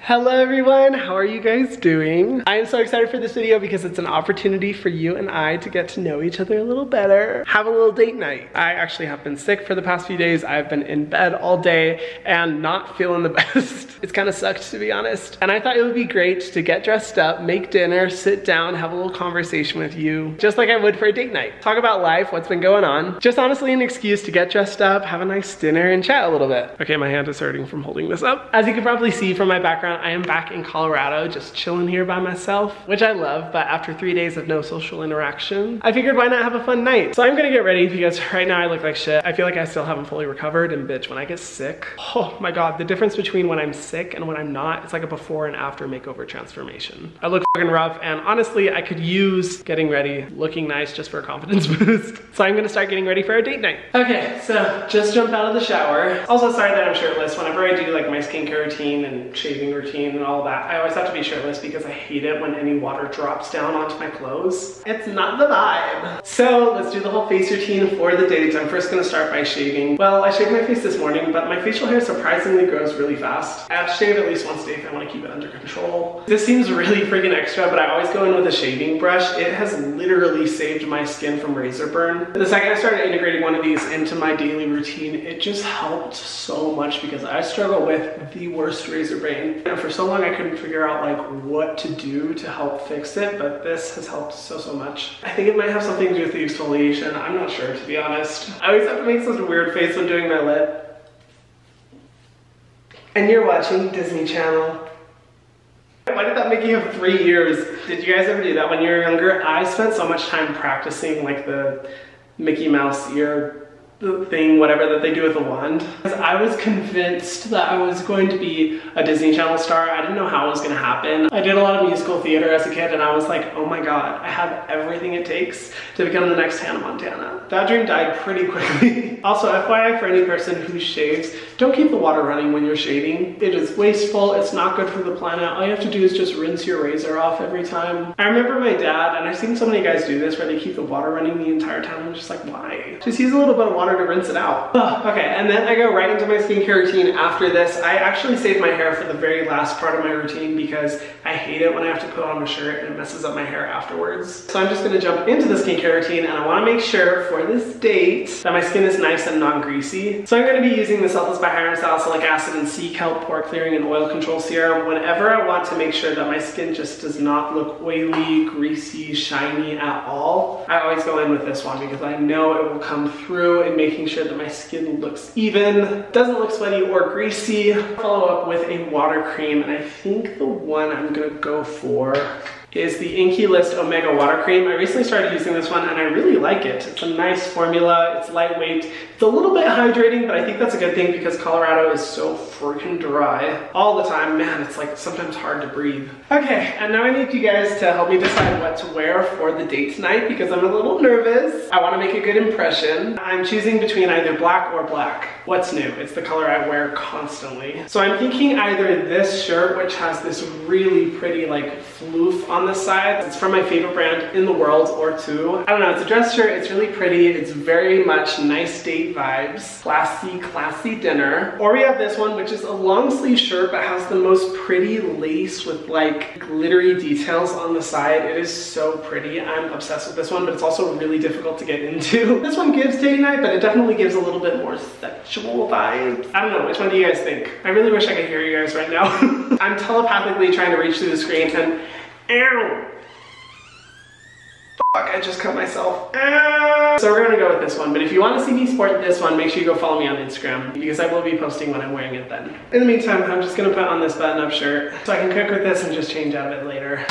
Hello everyone, how are you guys doing? I am so excited for this video because it's an opportunity for you and I to get to know each other a little better. Have a little date night. I actually have been sick for the past few days. I've been in bed all day and not feeling the best. It's kind of sucked, to be honest. And I thought it would be great to get dressed up, make dinner, sit down, have a little conversation with you, just like I would for a date night. Talk about life, what's been going on. Just honestly an excuse to get dressed up, have a nice dinner, and chat a little bit. Okay, my hand is hurting from holding this up. As you can probably see from my background, I am back in Colorado, just chilling here by myself, which I love, but after 3 days of no social interaction, I figured why not have a fun night? So I'm gonna get ready because right now I look like shit. I feel like I still haven't fully recovered, and bitch, when I get sick, oh my God, the difference between when I'm sick and when I'm not, it's like a before and after makeover transformation. I look fucking rough, and honestly, I could use getting ready, looking nice just for a confidence boost. So I'm gonna start getting ready for a date night. Okay, so just jumped out of the shower. Also sorry that I'm shirtless. Whenever I do like my skincare routine and shaving routine and all that, I always have to be shirtless because I hate it when any water drops down onto my clothes. It's not the vibe. So let's do the whole face routine for the date. I'm first gonna start by shaving. Well, I shaved my face this morning, but my facial hair surprisingly grows really fast. I have to shave at least once a day if I want to keep it under control. This seems really freaking extra, but I always go in with a shaving brush. It has literally saved my skin from razor burn. The second I started integrating one of these into my daily routine, it just helped so much because I struggle with the worst razor brain. And for so long I couldn't figure out like what to do to help fix it, but this has helped so much. I think it might have something to do with the exfoliation. I'm not sure, to be honest. I always have to make such a weird face when doing my lip. And you're watching Disney Channel. Why did that make you have 3 ears? Did you guys ever do that when you were younger? I spent so much time practicing like the Mickey Mouse ear thing, whatever that they do with the wand. I was convinced that I was going to be a Disney Channel star. I didn't know how it was gonna happen. I did a lot of musical theater as a kid and I was like, oh my God, I have everything it takes to become the next Hannah Montana. That dream died pretty quickly. Also, FYI for any person who shaves, don't keep the water running when you're shaving. It is wasteful, it's not good for the planet. All you have to do is just rinse your razor off every time. I remember my dad, and I've seen so many guys do this where they keep the water running the entire time. I'm just like, why? Just use a little bit of water to rinse it out. Okay, and then I go right into my skincare routine after this. I actually save my hair for the very last part of my routine because I hate it when I have to put on a shirt and it messes up my hair afterwards. So I'm just gonna jump into the skincare routine, and I wanna make sure for this date that my skin is nice and non-greasy. So I'm gonna be using the Selfless by Hyram Salicylic Acid and Sea Kelp Pore Clearing and Oil Control Serum whenever I want to make sure that my skin just does not look oily, greasy, shiny at all. I always go in with this one because I know it will come through in making sure that my skin looks even, doesn't look sweaty or greasy. Follow up with a water cream, and I think the one I'm gonna go for is the Inky List Omega Water Cream. I recently started using this one and I really like it. It's a nice formula, it's lightweight, it's a little bit hydrating, but I think that's a good thing because Colorado is so freaking dry all the time. Man, it's like sometimes hard to breathe. Okay, and now I need you guys to help me decide what to wear for the date tonight because I'm a little nervous. I wanna make a good impression. I'm choosing between either black or black. What's new? It's the color I wear constantly. So I'm thinking either this shirt, which has this really pretty like floof on the side. It's from my favorite brand in the world, or two. I don't know, it's a dress shirt, it's really pretty, it's very much nice date vibes, classy dinner. Or we have this one, which is a long sleeve shirt but has the most pretty lace with like glittery details on the side. It is so pretty. I'm obsessed with this one, but it's also really difficult to get into. This one gives date night, but it definitely gives a little bit more sexual vibes. I don't know, which one do you guys think? I really wish I could hear you guys right now. I'm telepathically trying to reach through the screen and ow! Fuck, I just cut myself. Ow! So we're gonna go with this one, but if you want to see me sport this one, make sure you go follow me on Instagram because I will be posting when I'm wearing it then. In the meantime, I'm just gonna put on this button-up shirt so I can cook with this and just change out of it later.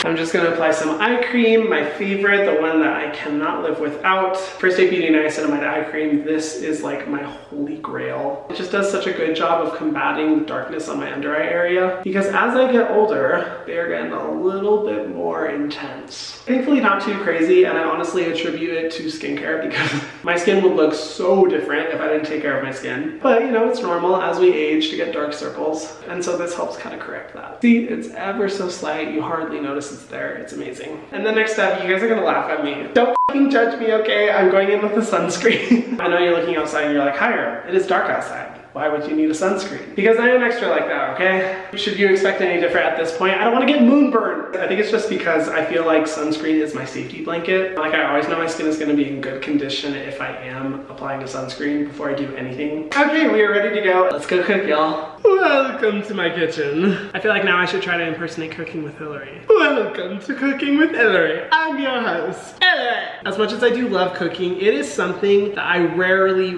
I'm just gonna apply some eye cream, my favorite, the one that I cannot live without. First Aid Beauty Niacinamide Eye Cream. This is like my holy grail. It just does such a good job of combating the darkness on my under eye area because as I get older, they're getting a little bit more intense. Thankfully not too crazy, and I honestly attribute it to skincare because my skin would look so different if I didn't take care of my skin. But you know, it's normal as we age to get dark circles, and so this helps kind of correct that. See, it's ever so slight, you hardly notice it's there, it's amazing. And the next step, you guys are gonna laugh at me. Don't fucking judge me, okay? I'm going in with the sunscreen. I know you're looking outside and you're like, Hyram, it is dark outside. why would you need a sunscreen? Because I am extra like that, okay? Should you expect any different at this point? I don't want to get moonburned. I think it's just because I feel like sunscreen is my safety blanket. Like, I always know my skin is going to be in good condition if I am applying a sunscreen before I do anything. Okay, we are ready to go. Let's go cook, y'all. Welcome to my kitchen. I feel like now I should try to impersonate cooking with Hillary. Welcome to Cooking with Hillary. I'm your host, Hillary. As much as I do love cooking, it is something that I rarely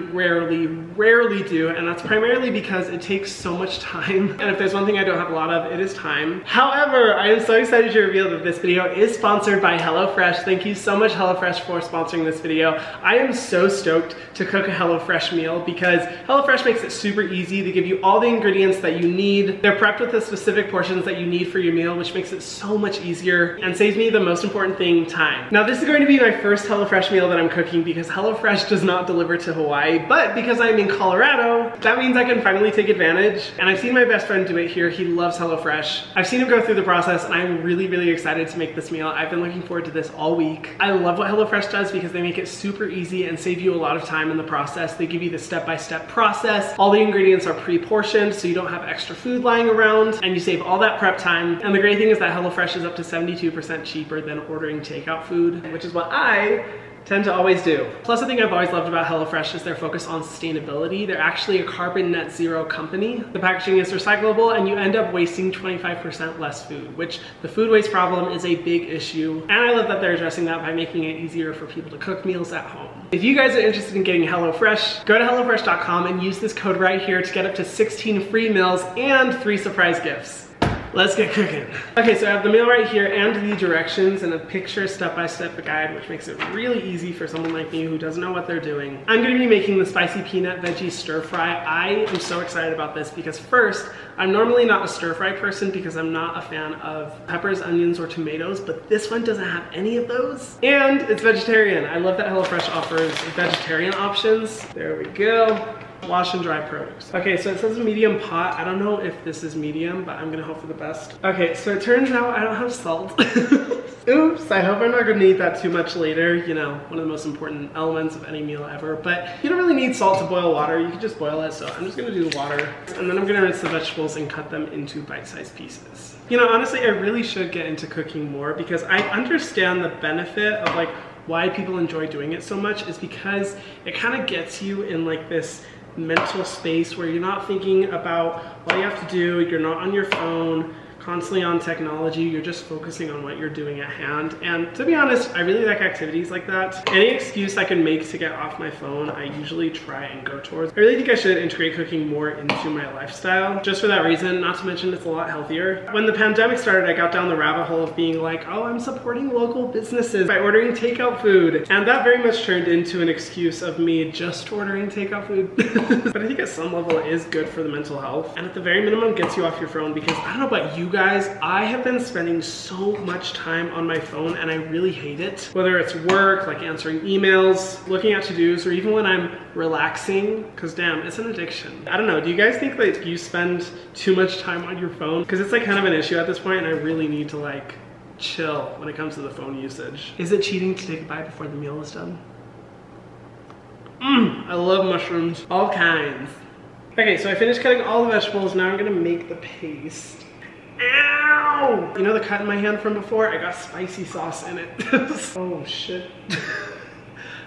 do, and that's primarily because it takes so much time. And if there's one thing I don't have a lot of, it is time. However, I am so excited to reveal that this video is sponsored by Hellofresh. Thank you so much, Hellofresh, for sponsoring this video. I am so stoked to cook a Hellofresh meal because Hellofresh makes it super easy. They give you all the ingredients that you need. They're prepped with the specific portions that you need for your meal, which makes it so much easier and saves me the most important thing, time. Now, this is going to be my first HelloFresh meal that I'm cooking because HelloFresh does not deliver to Hawaii, but because I'm in Colorado, that means I can finally take advantage. And I've seen my best friend do it here. He loves HelloFresh. I've seen him go through the process, and I'm really excited to make this meal. I've been looking forward to this all week. I love what HelloFresh does because they make it super easy and save you a lot of time in the process. They give you the step-by-step process. All the ingredients are pre-portioned, so you don't have extra food lying around, and you save all that prep time. And the great thing is that HelloFresh is up to 72% cheaper than ordering takeout food, which is what I tend to always do. Plus, the thing I've always loved about HelloFresh is their focus on sustainability. They're actually a carbon net zero company. The packaging is recyclable, and you end up wasting 25% less food, which the food waste problem is a big issue. And I love that they're addressing that by making it easier for people to cook meals at home. If you guys are interested in getting HelloFresh, go to HelloFresh.com and use this code right here to get up to 16 free meals and 3 surprise gifts. Let's get cooking. Okay, so I have the meal right here and the directions and a picture step-by-step guide, which makes it really easy for someone like me who doesn't know what they're doing. I'm gonna be making the spicy peanut veggie stir fry. I am so excited about this because first, I'm normally not a stir fry person because I'm not a fan of peppers, onions, or tomatoes, but this one doesn't have any of those. And it's vegetarian. I love that HelloFresh offers vegetarian options. There we go. Wash and dry produce. Okay, so it says a medium pot. I don't know if this is medium, but I'm gonna hope for the best. Okay, so it turns out I don't have salt. Oops, I hope I'm not gonna need that too much later. You know, one of the most important elements of any meal ever, but you don't really need salt to boil water. You can just boil it, so I'm just gonna do the water. And then I'm gonna rinse the vegetables and cut them into bite-sized pieces. You know, honestly, I really should get into cooking more because I understand the benefit of like why people enjoy doing it so much is because it kind of gets you in like this mental space where you're not thinking about what you have to do, you're not on your phone, constantly on technology, you're just focusing on what you're doing at hand. And to be honest, I really like activities like that. Any excuse I can make to get off my phone, I usually try and go towards. I really think I should integrate cooking more into my lifestyle, just for that reason, not to mention it's a lot healthier. When the pandemic started, I got down the rabbit hole of being like, oh, I'm supporting local businesses by ordering takeout food. And that very much turned into an excuse of me just ordering takeout food. But I think at some level it is good for the mental health. And at the very minimum, gets you off your phone because I don't know about you guys, I have been spending so much time on my phone and I really hate it. Whether it's work, like answering emails, looking at to-dos, or even when I'm relaxing, because damn, it's an addiction. I don't know, do you guys think that you spend too much time on your phone? Because it's like kind of an issue at this point and I really need to like chill when it comes to the phone usage. Is it cheating to take a bite before the meal is done? I love mushrooms, all kinds. Okay, so I finished cutting all the vegetables. Now I'm gonna make the paste. Ow! You know the cut in my hand from before? I got spicy sauce in it. Oh shit.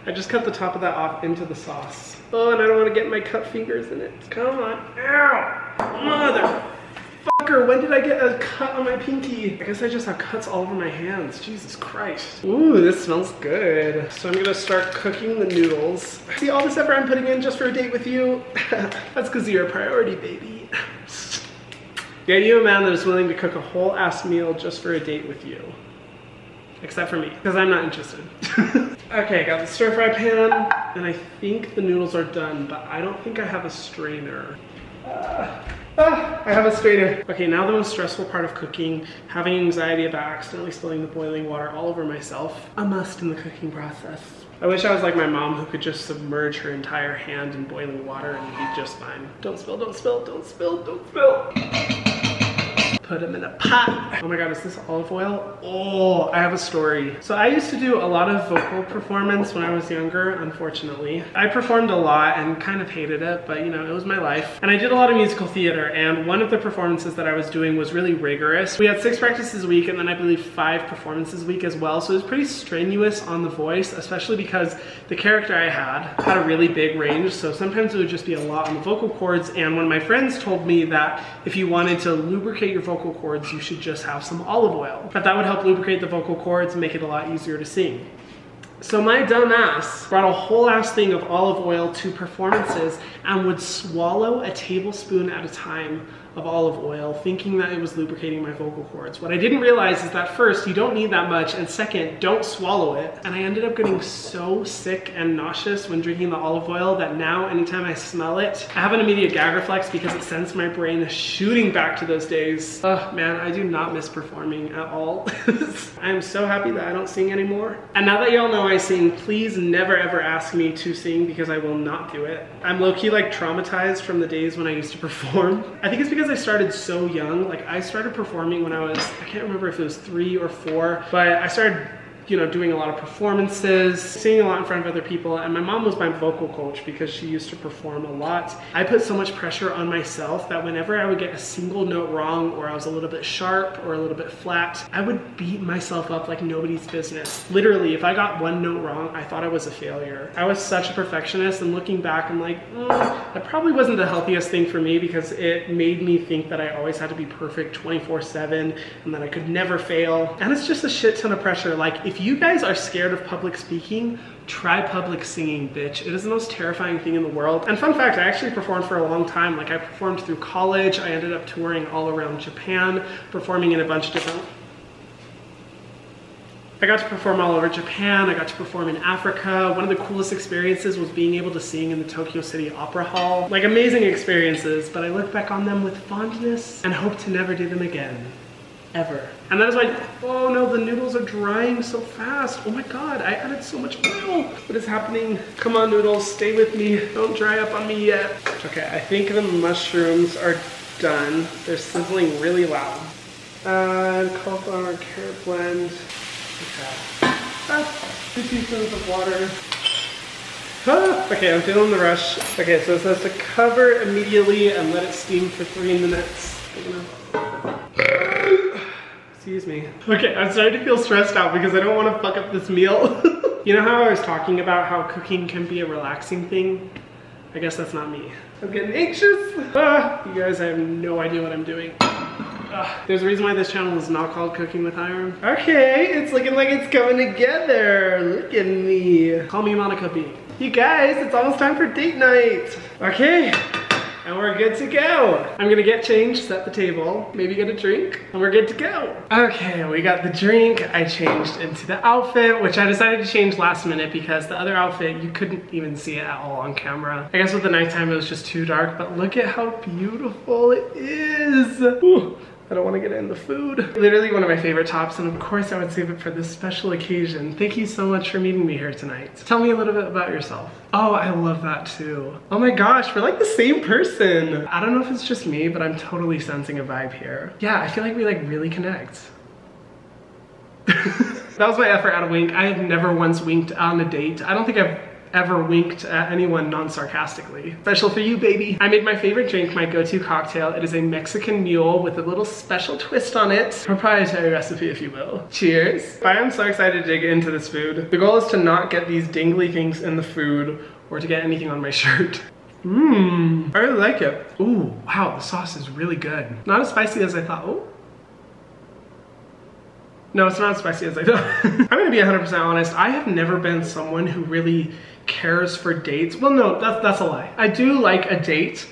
I just cut the top of that off into the sauce. Oh, and I don't want to get my cut fingers in it. Come on. Ow! Motherfucker, when did I get a cut on my pinky? I guess I just have cuts all over my hands. Jesus Christ. Ooh, this smells good. So I'm gonna start cooking the noodles. See all this effort I'm putting in just for a date with you? That's because you're a priority, baby. Yeah, you a man that is willing to cook a whole ass meal just for a date with you. Except for me, because I'm not interested. Okay, got the stir fry pan, and I think the noodles are done, but I don't think I have a strainer. I have a strainer. Okay, now the most stressful part of cooking, having anxiety about accidentally spilling the boiling water all over myself. A must in the cooking process. I wish I was like my mom who could just submerge her entire hand in boiling water and be just fine. Don't spill, don't spill, don't spill, don't spill. put them in a pot. Oh my God, is this olive oil? Oh, I have a story. So I used to do a lot of vocal performance when I was younger, unfortunately. I performed a lot and kind of hated it, but you know, it was my life. And I did a lot of musical theater, and one of the performances that I was doing was really rigorous. We had 6 practices a week, and then I believe 5 performances a week as well. So it was pretty strenuous on the voice, especially because the character I had a really big range. So sometimes it would just be a lot on the vocal cords. And one of my friends told me that if you wanted to lubricate your vocal cords, you should just have some olive oil. That would help lubricate the vocal cords and make it a lot easier to sing. So my dumb ass brought a whole ass thing of olive oil to performances and would swallow a tablespoon at a time of olive oil, thinking that it was lubricating my vocal cords. What I didn't realize is that first, you don't need that much, and second, don't swallow it. And I ended up getting so sick and nauseous when drinking the olive oil that now anytime I smell it, I have an immediate gag reflex because it sends my brain shooting back to those days. Oh man, I do not miss performing at all. I am so happy that I don't sing anymore. And now that y'all know I sing, please never ever ask me to sing because I will not do it. I'm low-key like traumatized from the days when I used to perform. I think it's because I started so young. Like I started performing when I was, I can't remember if it was 3 or 4, but I started, you know, doing a lot of performances, singing a lot in front of other people, and my mom was my vocal coach because she used to perform a lot. I put so much pressure on myself that whenever I would get a single note wrong, or I was a little bit sharp or a little bit flat, I would beat myself up like nobody's business. Literally, if I got one note wrong, I thought I was a failure. I was such a perfectionist, and looking back, I'm like, that probably wasn't the healthiest thing for me because it made me think that I always had to be perfect 24/7 and that I could never fail. And it's just a shit ton of pressure. Like, if you guys are scared of public speaking, try public singing, bitch. It is the most terrifying thing in the world. And fun fact, I actually performed for a long time. Like I performed through college. I ended up touring all around Japan, performing in a bunch of different... I got to perform all over Japan. I got to perform in Africa. One of the coolest experiences was being able to sing in the Tokyo City Opera Hall. Like amazing experiences, but I look back on them with fondness and hope to never do them again. Ever. And that is why, oh no, the noodles are drying so fast. Oh my God, I added so much oil. What is happening? Come on noodles, stay with me. Don't dry up on me yet. Okay, I think the mushrooms are done. They're sizzling really loud. Add cauliflower carrot blend. Okay. 2 teaspoons of water. Okay, I'm feeling the rush. Okay, so it says to cover immediately and let it steam for 3 minutes. Excuse me. Okay, I'm starting to feel stressed out because I don't want to fuck up this meal. You know how I was talking about how cooking can be a relaxing thing? I guess that's not me. I'm getting anxious. You guys, I have no idea what I'm doing. There's a reason why this channel is not called Cooking with Hyram. Okay, it's looking like it's coming together. Look at me. Call me Monica B. You guys, it's almost time for date night. Okay. And we're good to go. I'm gonna get changed, set the table, maybe get a drink, and we're good to go. Okay, we got the drink. I changed into the outfit, which I decided to change last minute because the other outfit, you couldn't even see it at all on camera. I guess with the nighttime, it was just too dark, but look at how beautiful it is. Ooh. I don't want to get in the food. Literally one of my favorite tops, and of course I would save it for this special occasion. Thank you so much for meeting me here tonight. Tell me a little bit about yourself. Oh, I love that too. Oh my gosh, we're like the same person. I don't know if it's just me, but I'm totally sensing a vibe here. Yeah, I feel like we like really connect. That was my effort at a wink. I have never once winked on a date. I don't think I've ever winked at anyone non-sarcastically. Special for you, baby. I made my favorite drink my go-to cocktail. It is a Mexican mule with a little special twist on it. Proprietary recipe, if you will. Cheers. I am so excited to dig into this food. The goal is to not get these dingly things in the food or to get anything on my shirt. I really like it. Ooh, wow, the sauce is really good. Not as spicy as I thought. Oh. No, it's not as spicy as I thought. I'm gonna be 100% honest. I have never been someone who really cares for dates. Well, no, that's a lie. I do like a date,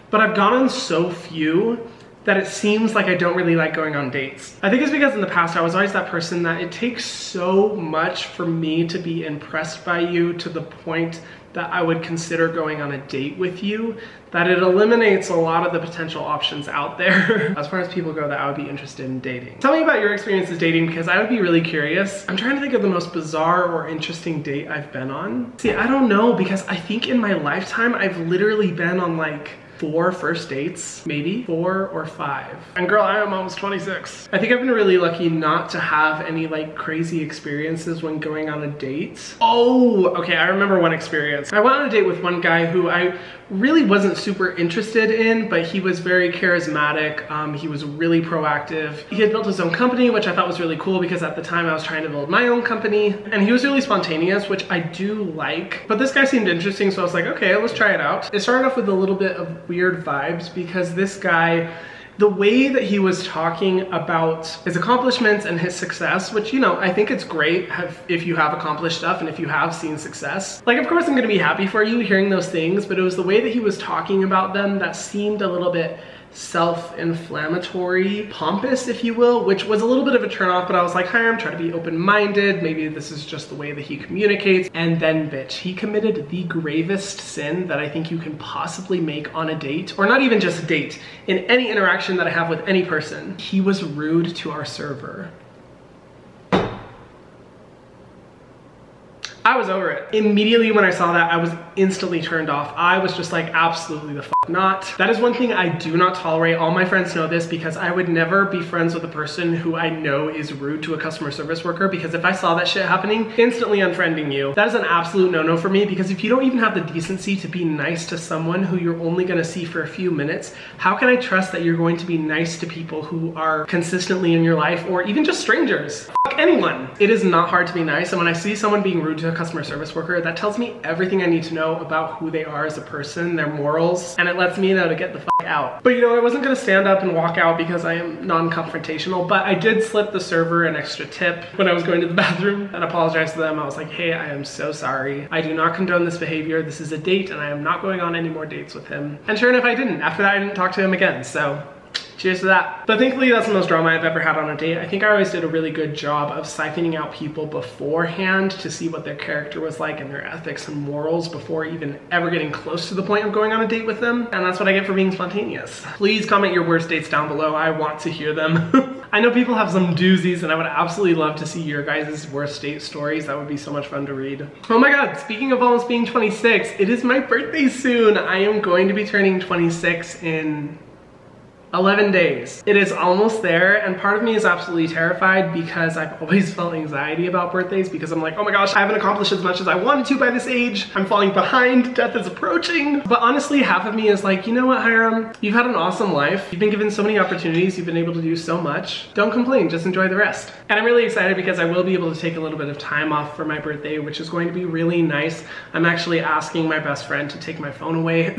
but I've gone on so few that it seems like I don't really like going on dates. I think it's because in the past I was always that person that it takes so much for me to be impressed by you to the point that I would consider going on a date with you, that it eliminates a lot of the potential options out there as far as people go that I would be interested in dating. Tell me about your experiences dating because I would be really curious. I'm trying to think of the most bizarre or interesting date I've been on. See, I don't know because I think in my lifetime I've literally been on like 4 first dates, maybe 4 or 5. And girl, I am almost 26. I think I've been really lucky not to have any like crazy experiences when going on a date. Oh, okay, I remember one experience. I went on a date with one guy who I really wasn't super interested in, but he was very charismatic. He was really proactive. He had built his own company, which I thought was really cool because at the time I was trying to build my own company, and he was really spontaneous, which I do like. But this guy seemed interesting, so I was like, okay, let's try it out. It started off with a little bit of weird vibes because this guy, the way that he was talking about his accomplishments and his success, which, you know, I think it's great if you have accomplished stuff and if you have seen success. Like, of course I'm gonna be happy for you hearing those things, but it was the way that he was talking about them that seemed a little bit self-inflammatory, pompous, if you will, which was a little bit of a turnoff, but I was like, Hyram, try to be open-minded. Maybe this is just the way that he communicates. And then, bitch, he committed the gravest sin that I think you can possibly make on a date, or not even just a date, in any interaction that I have with any person. He was rude to our server. I was over it. Immediately when I saw that, I was instantly turned off. I was just like, absolutely the f not. That is one thing I do not tolerate. All my friends know this because I would never be friends with a person who I know is rude to a customer service worker, because if I saw that shit happening, instantly unfriending you. That is an absolute no-no for me, because if you don't even have the decency to be nice to someone who you're only gonna see for a few minutes, how can I trust that you're going to be nice to people who are consistently in your life, or even just strangers? Fuck anyone. It is not hard to be nice, and when I see someone being rude to a customer service worker, that tells me everything I need to know about who they are as a person, their morals, and it lets me know to get the fuck out. But you know, I wasn't gonna stand up and walk out because I am non-confrontational, but I did slip the server an extra tip when I was going to the bathroom and apologized to them. I was like, hey, I am so sorry. I do not condone this behavior. This is a date and I am not going on any more dates with him. And sure enough, I didn't. After that, I didn't talk to him again, so cheers to that. But thankfully, that's the most drama I've ever had on a date. I think I always did a really good job of siphoning out people beforehand to see what their character was like and their ethics and morals before even ever getting close to the point of going on a date with them. And that's what I get for being spontaneous. Please comment your worst dates down below. I want to hear them. I know people have some doozies and I would absolutely love to see your guys' worst date stories. That would be so much fun to read. Oh my God, speaking of almost being 26, it is my birthday soon. I am going to be turning 26 in 11 days. It is almost there, and part of me is absolutely terrified because I've always felt anxiety about birthdays because I'm like, oh my gosh, I haven't accomplished as much as I wanted to by this age. I'm falling behind, death is approaching. But honestly, half of me is like, you know what, Hyram? You've had an awesome life. You've been given so many opportunities. You've been able to do so much. Don't complain, just enjoy the rest. And I'm really excited because I will be able to take a little bit of time off for my birthday, which is going to be really nice. I'm actually asking my best friend to take my phone away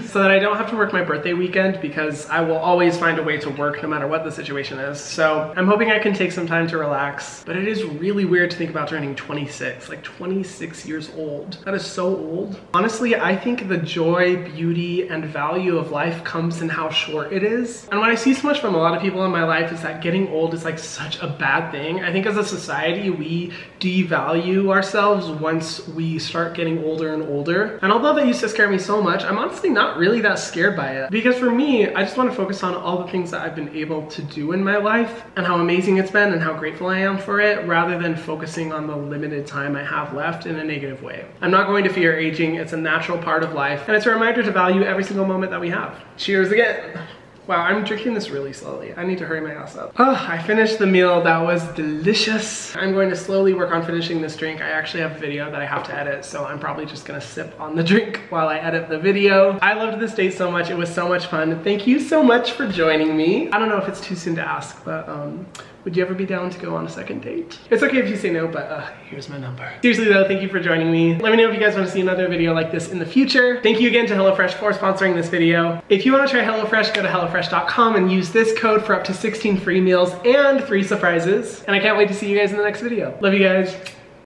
so that I don't have to work my birthday weekend, because I will always find a way to work no matter what the situation is. So I'm hoping I can take some time to relax, but it is really weird to think about turning 26, like 26 years old. That is so old. Honestly, I think the joy, beauty, and value of life comes in how short it is. And what I see so much from a lot of people in my life is that getting old is like such a bad thing. I think as a society, we devalue ourselves once we start getting older and older. And although that used to scare me so much, I'm honestly not really that scared by it. Because for me, I just want to focus on all the things that I've been able to do in my life and how amazing it's been and how grateful I am for it, rather than focusing on the limited time I have left in a negative way. I'm not going to fear aging. It's a natural part of life, and it's a reminder to value every single moment that we have. Cheers again. Wow, I'm drinking this really slowly. I need to hurry my ass up. Oh, I finished the meal. That was delicious. I'm going to slowly work on finishing this drink. I actually have a video that I have to edit, so I'm probably just gonna sip on the drink while I edit the video. I loved this date so much. It was so much fun. Thank you so much for joining me. I don't know if it's too soon to ask, but would you ever be down to go on a second date? It's okay if you say no, but here's my number. Seriously though, thank you for joining me. Let me know if you guys want to see another video like this in the future. Thank you again to Hellofresh for sponsoring this video. If you want to try Hellofresh, go to hellofresh.com and use this code for up to 16 free meals and 3 surprises. And I can't wait to see you guys in the next video. Love you guys.